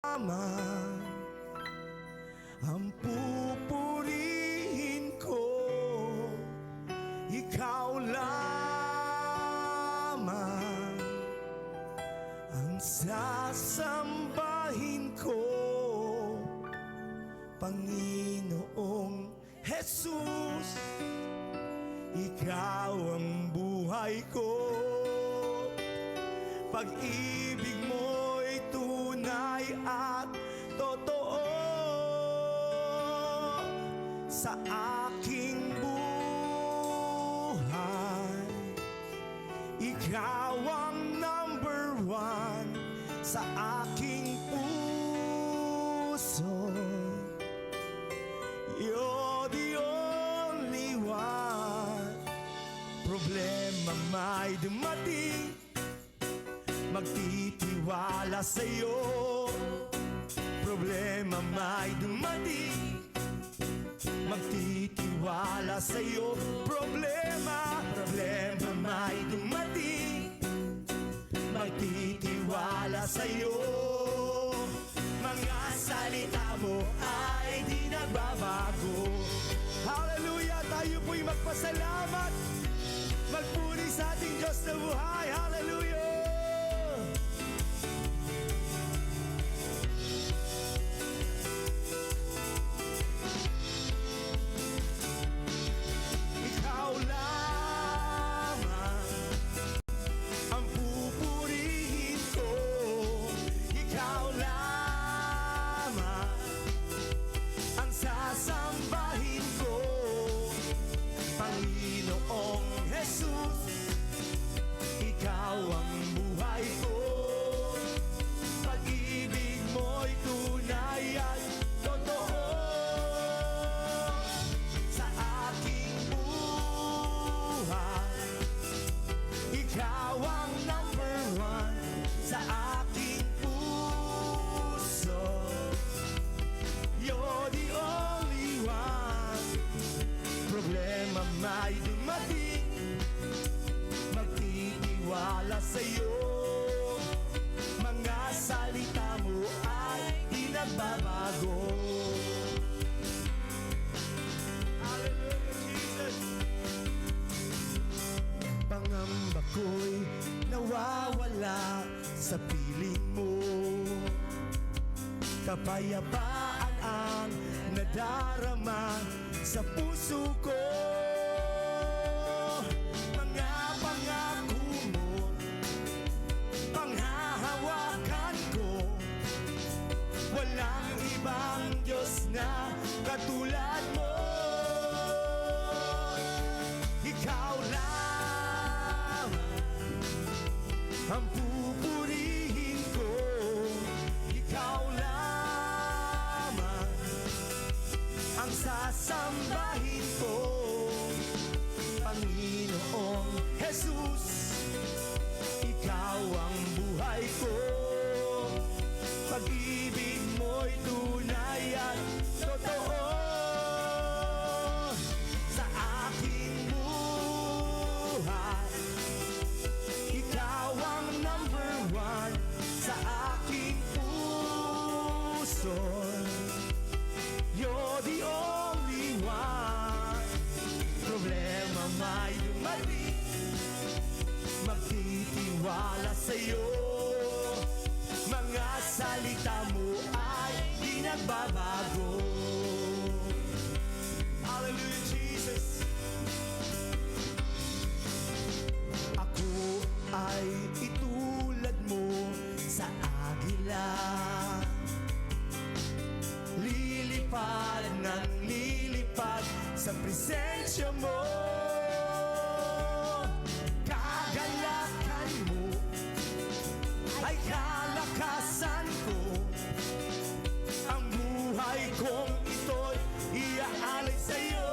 lamang ang pupurihin ko, ikaw lamang ang sasambahin ko, Panginoong Jesus, ikaw ang buhay ko. Pag-ibig mo'y tunay at totoo sa aking buhay. Ikaw ang number one sa aking puso. You're the only one. Problema may dumating, magtitiwala sa'yo. Problema may dumating, magtitiwala sa'yo. Problema may dumating, magtitiwala sa'yo. Mga salita mo ay di nagbabago. Hallelujah! Tayo po'y magpasalamat, magpuri sa ating Diyos na buhay. Hallelujah! Problema may dumating, magtitiwala sa'yo. Mga salita mo ay di nagbabago. Hallelujah, Jesus! Pangamba ko'y nawawala sa piling mo. Kapayapaan ang nadarama sa puso ko. Mga pangako mo, panghahawakan ko. Walang ibang Diyos na katulad mo. Ikaw lang ang pupurihin ko. Ikaw lamang ang sasambahin ko, Panginoong Jesus, ikaw ang buhay ko. Pag-ibig mo'y tunay at totoo sa aking buhay. Ikaw ang number one sa aking puso. You're the only one. Problema may dumating, magtitiwala sa'yo. Mga salita mo ay di nagbabago. Hallelujah, Jesus! Ako ay itulad mo sa agila, lilipad ng lilipad sa presensya mo. Kagalakan mo ay kalakasan ko. Ang buhay kong ito'y iaalay sa'yo.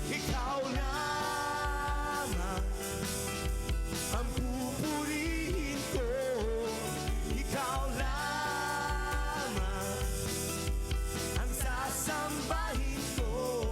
Ikaw lamang ang pupurihin ko. Ikaw lamang ang sasambahin ko.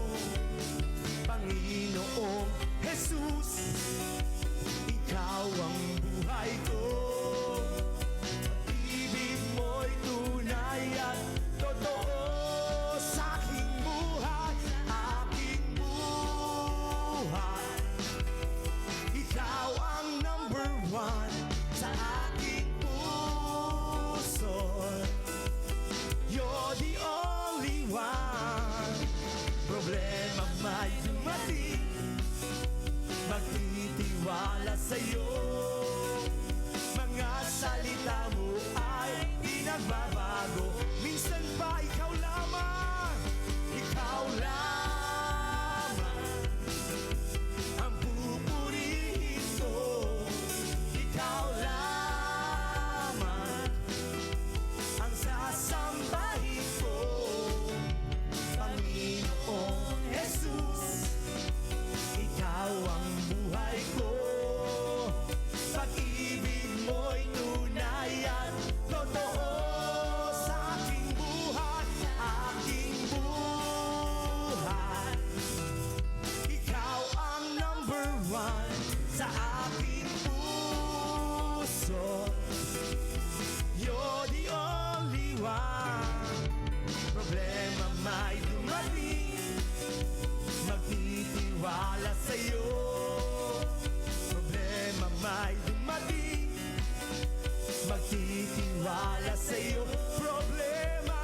magtitiwala sa'yo. Problema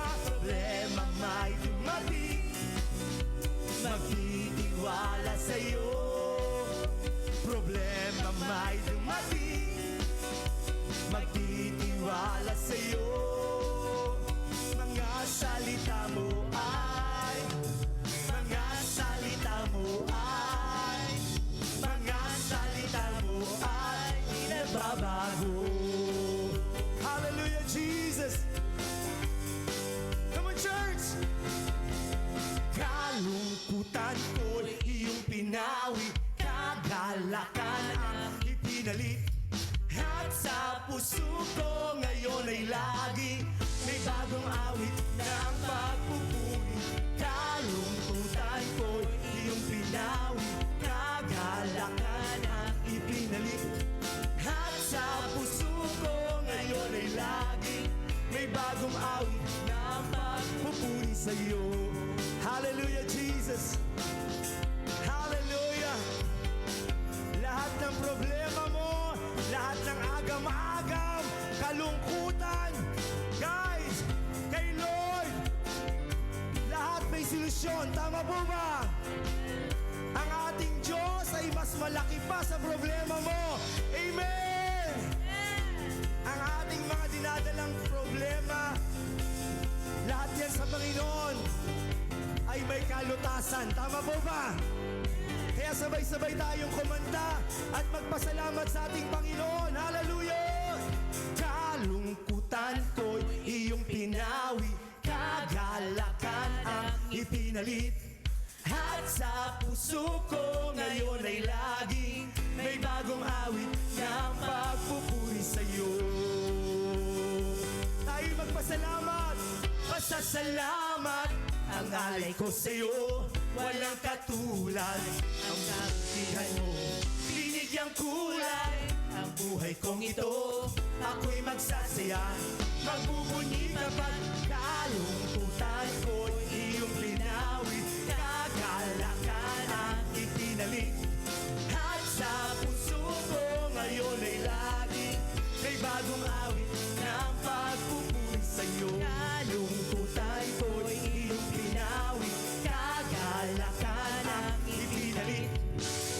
may dumating, magtitiwala sa'yo. Problema may dumating, magtitiwala sa'yo. Mga salita mo ay, mga salita mo ay, mga salita mo ay di nagbabago. Hallelujah, Jesus! Come on, church! Kalungkutan ko'y iyong pinawi, kagalakan ang ipinalit. At sa puso ko ngayon ay lagi may bagong awit ng pagpupuri. Kalungkutan ko'y iyong pinawi, kagalakan ang ipinalit. At sa puso ko ngayon ay lagi may bagong awit ng pagpupuri sa'yo. Hallelujah, Jesus! Hallelujah! Lahat ng problema mo, lahat ng agam-agam, kalungkutan, guys, kay Lord, lahat may solusyon. Tama po ba? Ang ating Diyos ay mas malaki pa sa problema mo. Amen! Ang ating mga dinadalang problema, lahat yan sa Panginoon ay may kalutasan. Tama po ba? Kaya sabay-sabay tayong kumanta at magpasalamat sa ating Panginoon. Hallelujah! Kalungkutan ko'y iyong pinawi, kagalakan ang ipinalit. At sa puso ko ngayon ay laging may bagong awit ng pagpupuri sa'yo. Tayo magpasalamat, pasasalamat ang alay ko sa'yo. Walang katulad ang kabutihan mo, binigyang kulay ang buhay kong ito. Ako'y magsasaya, magbubunyi kapag kalungkutan ko'y iyong pinawi, kagalakan ang ipinalit. At sa puso ko ngayon ay lagi may bagong awit ng pagpupuri sa'yo. Kalungkutan ko'y iyong pinawi, kagalakan ang ipinalit.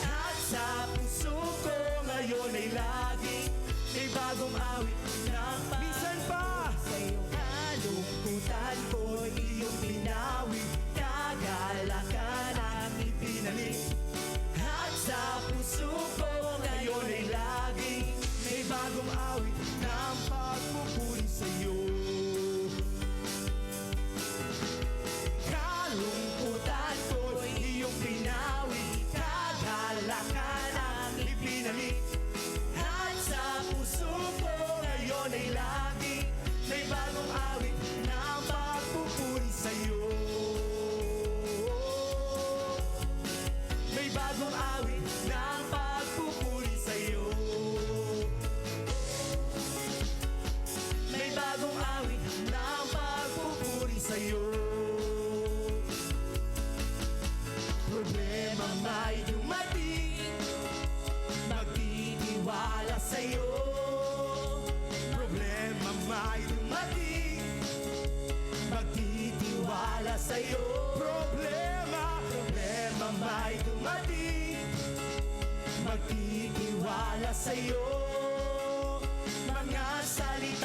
At sa puso ko ngayon ay lagi may bagong awit ng minsan pa sa'yo. Kalungkutan ko'y iyong pinawi, kagalakan ang ipinalit. At sa puso ko ngayon ay lagi may bagong awit ng pagpupuri sa'yo. Kalungkutan ko'y iyong pinawi, kagalakan ang ipinalit. At sa puso ko ngayon ay lagi may bagong awit ng pagpupuri sa'yo. May bagong awit ng pagpupuri sa'yo. May bagong awit ng pagpupuri sa'yo. Problema may dumating, magtitiwala sa'yo. Problema may dumating, magtitiwala sa'yo. Problema may dumating, magtitiwala sa'yo. Mga salita